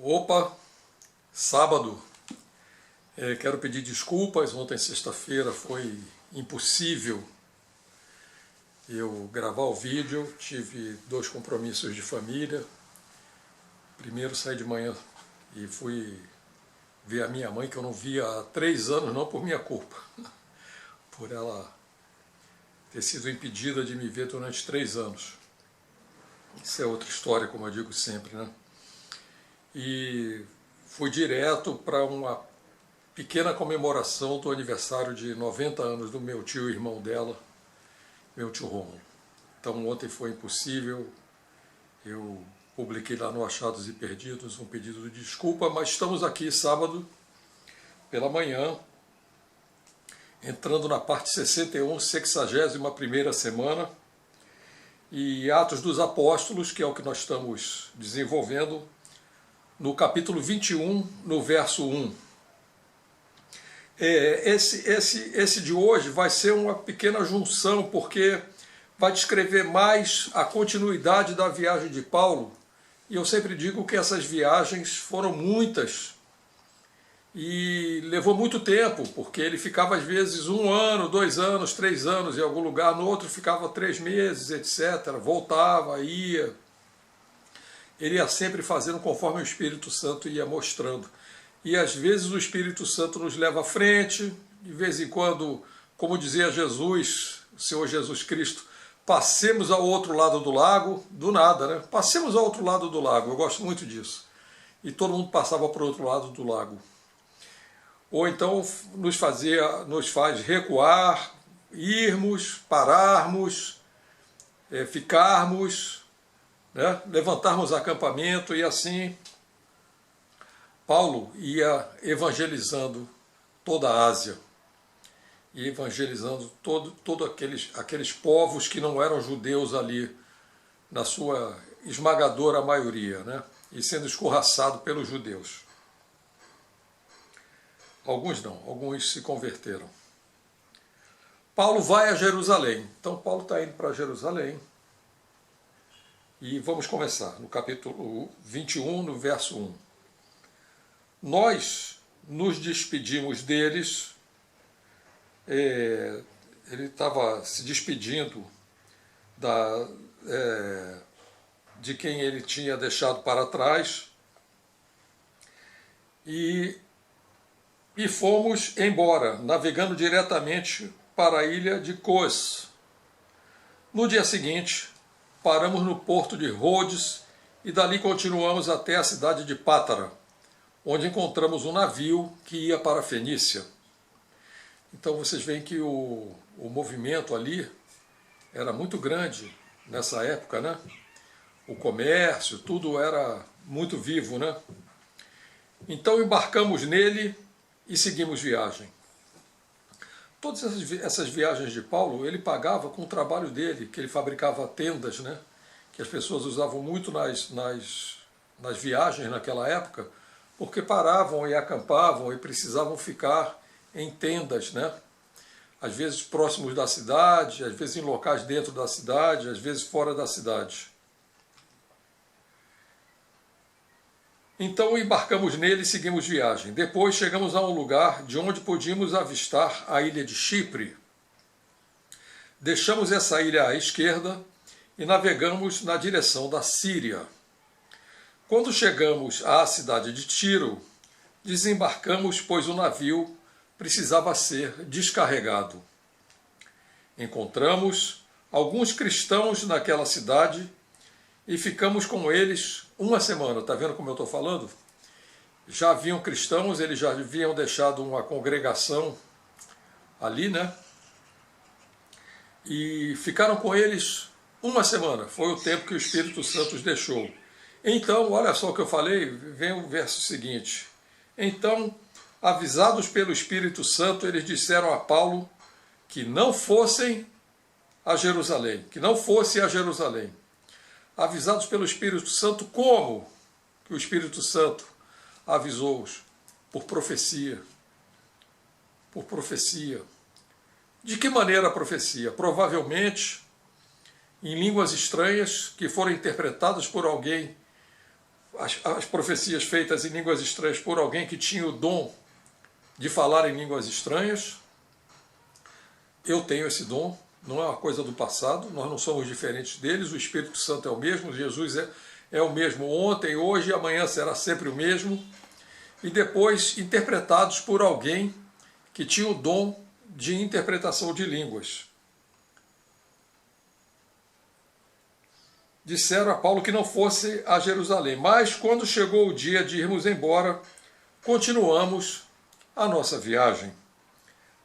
Opa, sábado. Quero pedir desculpas. Ontem, sexta-feira, foi impossível eu gravar o vídeo. Tive 2 compromissos de família. Primeiro, saí de manhã e fui ver a minha mãe, que eu não via há 3 anos, não por minha culpa, por ela ter sido impedida de me ver durante 3 anos. Isso é outra história, como eu digo sempre, né? E fui direto para uma pequena comemoração do aniversário de 90 anos do meu tio e irmão dela, meu tio Rômulo. Então ontem foi impossível, eu publiquei lá no Achados e Perdidos um pedido de desculpa, mas estamos aqui sábado pela manhã, entrando na parte 61, 61ª semana, e Atos dos Apóstolos, que é o que nós estamos desenvolvendo, no capítulo 21, no verso 1. Esse de hoje vai ser uma pequena junção, porque vai descrever mais a continuidade da viagem de Paulo, e eu sempre digo que essas viagens foram muitas, e levou muito tempo, porque ele ficava às vezes 1 ano, 2 anos, 3 anos em algum lugar, no outro ficava 3 meses, etc., voltava, ia. Ele ia sempre fazendo conforme o Espírito Santo ia mostrando. E às vezes o Espírito Santo nos leva à frente, de vez em quando, como dizia Jesus, o Senhor Jesus Cristo, passemos ao outro lado do lago, do nada, né? Passemos ao outro lado do lago, eu gosto muito disso. E todo mundo passava para o outro lado do lago. Ou então nos faz recuar, irmos, pararmos, ficarmos, né? Levantarmos acampamento, e assim Paulo ia evangelizando toda a Ásia, e evangelizando todo aqueles povos que não eram judeus ali, na sua esmagadora maioria, né? E sendo escorraçado pelos judeus. Alguns não, alguns se converteram. Paulo vai a Jerusalém. Então Paulo está indo para Jerusalém. E vamos começar no capítulo 21, no verso 1. Nós nos despedimos deles. Ele estava se despedindo de quem ele tinha deixado para trás. E fomos embora, navegando diretamente para a ilha de Cos. No dia seguinte, paramos no porto de Rhodes e dali continuamos até a cidade de Pátara, onde encontramos um navio que ia para a Fenícia. Então vocês veem que o movimento ali era muito grande nessa época, né? O comércio, tudo era muito vivo, né? Então embarcamos nele e seguimos viagem. Todas essas viagens de Paulo, ele pagava com o trabalho dele, que ele fabricava tendas, né? Que as pessoas usavam muito nas viagens naquela época, porque paravam e acampavam e precisavam ficar em tendas, né? Às vezes próximos da cidade, às vezes em locais dentro da cidade, às vezes fora da cidade. Então embarcamos nele e seguimos viagem. Depois chegamos a um lugar de onde podíamos avistar a ilha de Chipre. Deixamos essa ilha à esquerda e navegamos na direção da Síria. Quando chegamos à cidade de Tiro, desembarcamos, pois o navio precisava ser descarregado. Encontramos alguns cristãos naquela cidade e ficamos com eles 1 semana. Está vendo como eu estou falando? Já haviam cristãos, eles já haviam deixado uma congregação ali, né? E ficaram com eles 1 semana. Foi o tempo que o Espírito Santo os deixou. Então, olha só o que eu falei, vem o verso seguinte. Então, avisados pelo Espírito Santo, eles disseram a Paulo que não fossem a Jerusalém, que não fosse a Jerusalém. Avisados pelo Espírito Santo, como que o Espírito Santo avisou-os? Por profecia. Por profecia. De que maneira a profecia? Provavelmente em línguas estranhas que foram interpretadas por alguém as profecias feitas em línguas estranhas por alguém que tinha o dom de falar em línguas estranhas. Eu tenho esse dom, não é uma coisa do passado, nós não somos diferentes deles, o Espírito Santo é o mesmo, Jesus é o mesmo ontem, hoje e amanhã será sempre o mesmo. E depois interpretados por alguém que tinha o dom de interpretação de línguas. Disseram a Paulo que não fosse a Jerusalém, mas quando chegou o dia de irmos embora, continuamos a nossa viagem.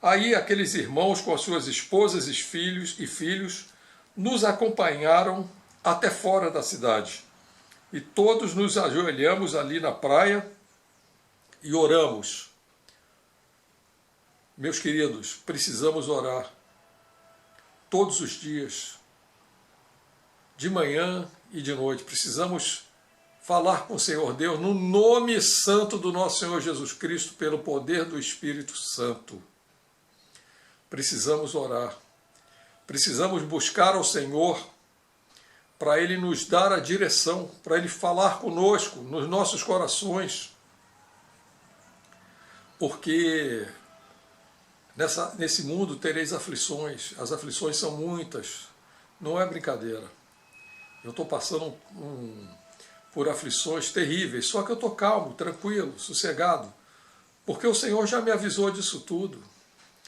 Aí aqueles irmãos com as suas esposas e filhos nos acompanharam até fora da cidade. E todos nos ajoelhamos ali na praia e oramos. Meus queridos, precisamos orar todos os dias, de manhã e de noite. Precisamos falar com o Senhor Deus no nome santo do nosso Senhor Jesus Cristo, pelo poder do Espírito Santo. Precisamos orar. Precisamos buscar ao Senhor para Ele nos dar a direção, para Ele falar conosco nos nossos corações. Porque nesse mundo tereis aflições. As aflições são muitas. Não é brincadeira. Eu estou passando por aflições terríveis, só que eu estou calmo, tranquilo, sossegado, porque o Senhor já me avisou disso tudo,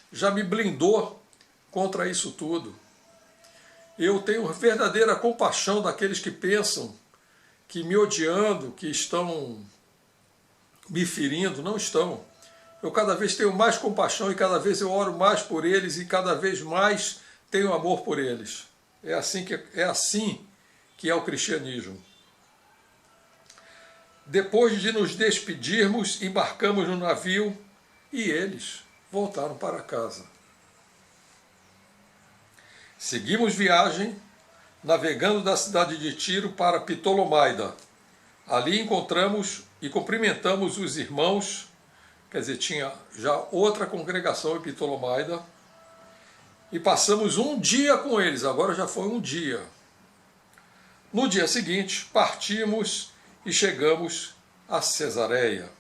já me blindou contra isso tudo. Eu tenho verdadeira compaixão daqueles que pensam que me odiando, que estão me ferindo, não estão. Eu cada vez tenho mais compaixão e cada vez eu oro mais por eles e cada vez mais tenho amor por eles. É assim que é o cristianismo. Depois de nos despedirmos, embarcamos no navio e eles voltaram para casa. Seguimos viagem, navegando da cidade de Tiro para Ptolomaida. Ali encontramos e cumprimentamos os irmãos, quer dizer, tinha já outra congregação em Ptolomaida, e passamos um dia com eles, agora já foi um dia. No dia seguinte, partimos e chegamos a Cesareia.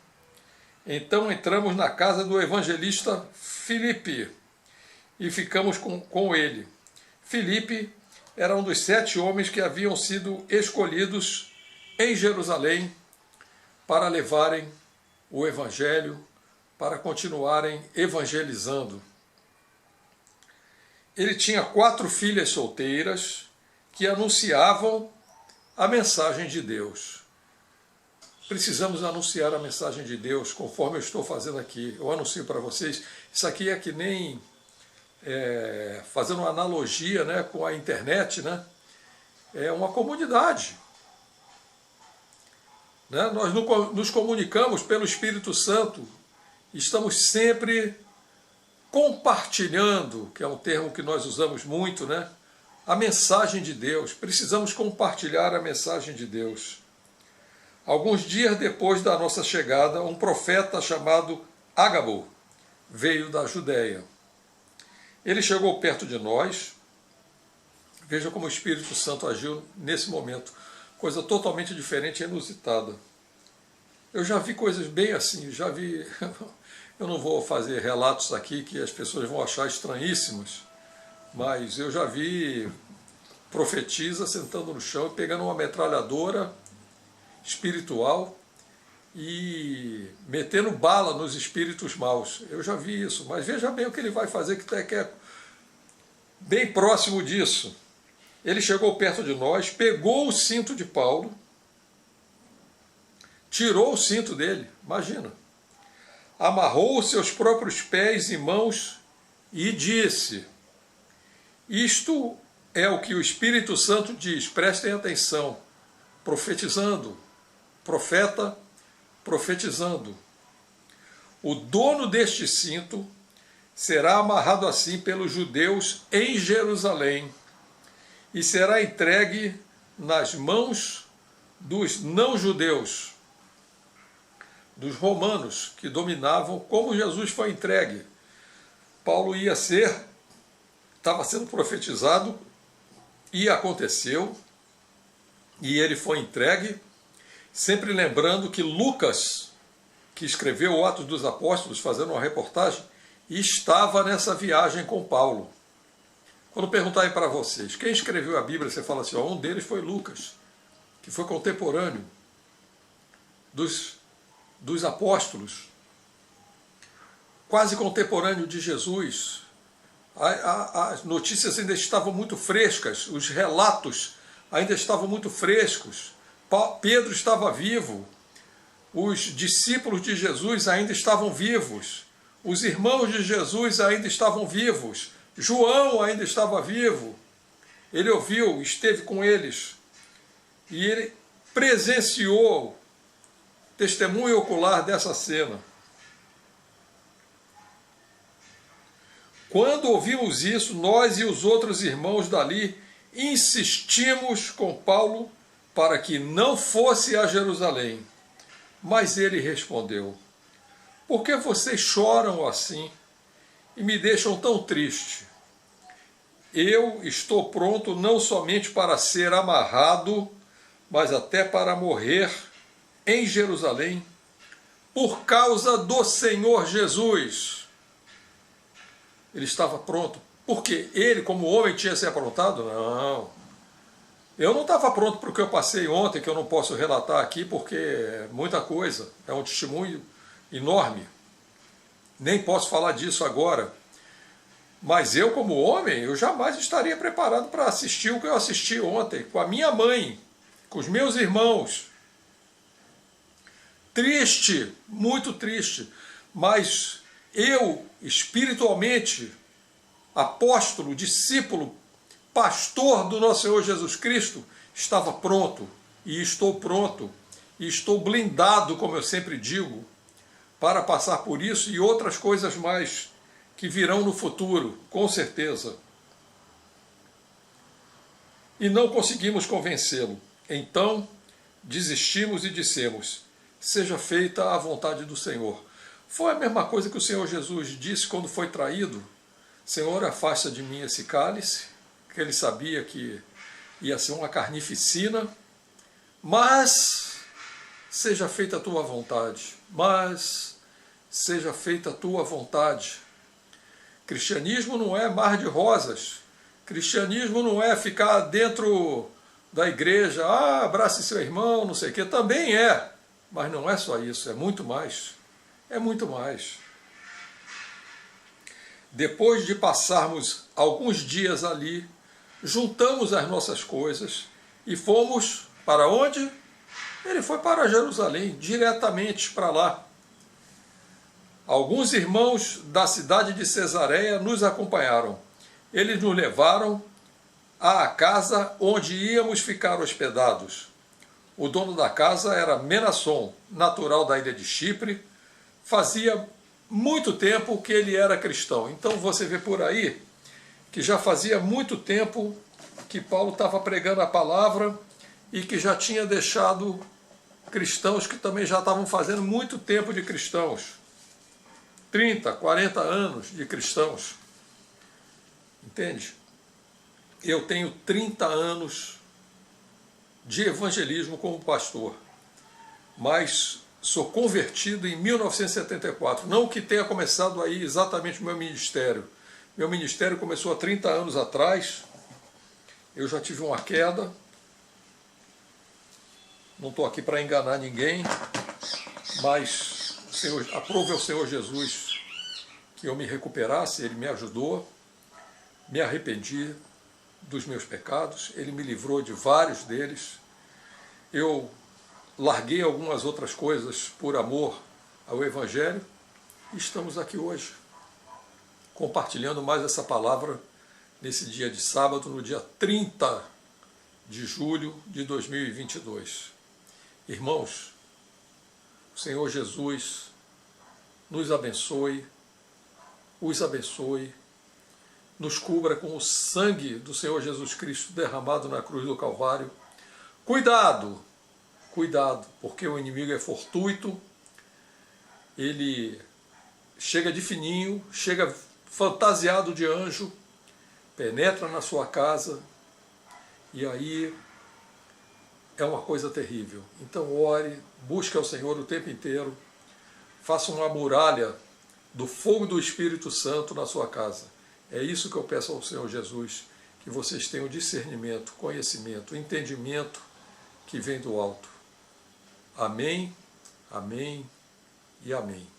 Então entramos na casa do evangelista Filipe e ficamos com ele. Filipe era um dos 7 homens que haviam sido escolhidos em Jerusalém para levarem o evangelho, para continuarem evangelizando. Ele tinha 4 filhas solteiras que anunciavam a mensagem de Deus. Precisamos anunciar a mensagem de Deus, conforme eu estou fazendo aqui. Eu anuncio para vocês, isso aqui é que nem, fazendo uma analogia, né, com a internet, né, é uma comunidade. Né? Nós nos comunicamos pelo Espírito Santo, estamos sempre compartilhando, que é um termo que nós usamos muito, né? A mensagem de Deus. Precisamos compartilhar a mensagem de Deus. Alguns dias depois da nossa chegada, um profeta chamado Ágabo veio da Judéia. Ele chegou perto de nós. Veja como o Espírito Santo agiu nesse momento. Coisa totalmente diferente e inusitada. Eu já vi coisas bem assim, já vi... Eu não vou fazer relatos aqui que as pessoas vão achar estranhíssimos, mas eu já vi profetisa sentando no chão e pegando uma metralhadora espiritual e metendo bala nos espíritos maus. Eu já vi isso, mas veja bem o que ele vai fazer, que é bem próximo disso. Ele chegou perto de nós, pegou o cinto de Paulo, tirou o cinto dele, imagina, amarrou os seus próprios pés e mãos e disse: isto é o que o Espírito Santo diz, prestem atenção, profetizando, profeta profetizando. O dono deste cinto será amarrado assim pelos judeus em Jerusalém e será entregue nas mãos dos não-judeus, dos romanos que dominavam, como Jesus foi entregue. Paulo estava sendo profetizado, e aconteceu, e ele foi entregue, Sempre lembrando que Lucas, que escreveu o Atos dos Apóstolos, fazendo uma reportagem, estava nessa viagem com Paulo. Quando perguntarem para vocês quem escreveu a Bíblia, você fala assim, ó, um deles foi Lucas, que foi contemporâneo dos apóstolos, quase contemporâneo de Jesus. As notícias ainda estavam muito frescas, os relatos ainda estavam muito frescos. Pedro estava vivo, os discípulos de Jesus ainda estavam vivos, os irmãos de Jesus ainda estavam vivos, João ainda estava vivo. Ele ouviu, esteve com eles e ele presenciou, testemunho ocular dessa cena. Quando ouvimos isso, nós e os outros irmãos dali insistimos com Paulo para que não fosse a Jerusalém. Mas ele respondeu, por que vocês choram assim e me deixam tão triste? Eu estou pronto não somente para ser amarrado, mas até para morrer em Jerusalém, por causa do Senhor Jesus. Ele estava pronto, porque ele, como homem, tinha se aprontado? Não. Eu não estava pronto para o que eu passei ontem, que eu não posso relatar aqui, porque é muita coisa, é um testemunho enorme. Nem posso falar disso agora. Mas eu, como homem, eu jamais estaria preparado para assistir o que eu assisti ontem, com a minha mãe, com os meus irmãos. Triste, muito triste, mas eu, espiritualmente, apóstolo, discípulo, pastor do nosso Senhor Jesus Cristo, estava pronto, e estou pronto, e estou blindado, como eu sempre digo, para passar por isso e outras coisas mais que virão no futuro, com certeza. E não conseguimos convencê-lo. Então, desistimos e dissemos, seja feita a vontade do Senhor. Foi a mesma coisa que o Senhor Jesus disse quando foi traído. Senhor, afasta de mim esse cálice, que ele sabia que ia ser uma carnificina, mas seja feita a tua vontade, mas seja feita a tua vontade. Cristianismo não é mar de rosas, cristianismo não é ficar dentro da igreja, abrace seu irmão, não sei o quê, também é, mas não é só isso, é muito mais, é muito mais. Depois de passarmos alguns dias ali, juntamos as nossas coisas e fomos para onde? Ele foi para Jerusalém, diretamente para lá. Alguns irmãos da cidade de Cesareia nos acompanharam. Eles nos levaram à casa onde íamos ficar hospedados. O dono da casa era Menasson, natural da ilha de Chipre. Fazia muito tempo que ele era cristão. Então você vê por aí que já fazia muito tempo que Paulo estava pregando a palavra e que já tinha deixado cristãos que também já estavam fazendo muito tempo de cristãos. 30, 40 anos de cristãos. Entende? Eu tenho 30 anos de evangelismo como pastor, mas sou convertido em 1974. Não que tenha começado aí exatamente o meu ministério. Meu ministério começou há 30 anos atrás. Eu já tive uma queda. Não estou aqui para enganar ninguém, mas aprove ao Senhor Jesus que eu me recuperasse, Ele me ajudou, me arrependi dos meus pecados, Ele me livrou de vários deles, eu larguei algumas outras coisas por amor ao Evangelho e estamos aqui hoje, compartilhando mais essa palavra nesse dia de sábado, no dia 30 de julho de 2022. Irmãos, o Senhor Jesus nos abençoe, os abençoe, nos cubra com o sangue do Senhor Jesus Cristo derramado na cruz do Calvário. Cuidado, cuidado, porque o inimigo é fortuito, ele chega de fininho, chega fantasiado de anjo, penetra na sua casa e aí é uma coisa terrível. Então ore, busque ao Senhor o tempo inteiro, faça uma muralha do fogo do Espírito Santo na sua casa. É isso que eu peço ao Senhor Jesus, que vocês tenham discernimento, conhecimento, entendimento que vem do alto. Amém, amém e amém.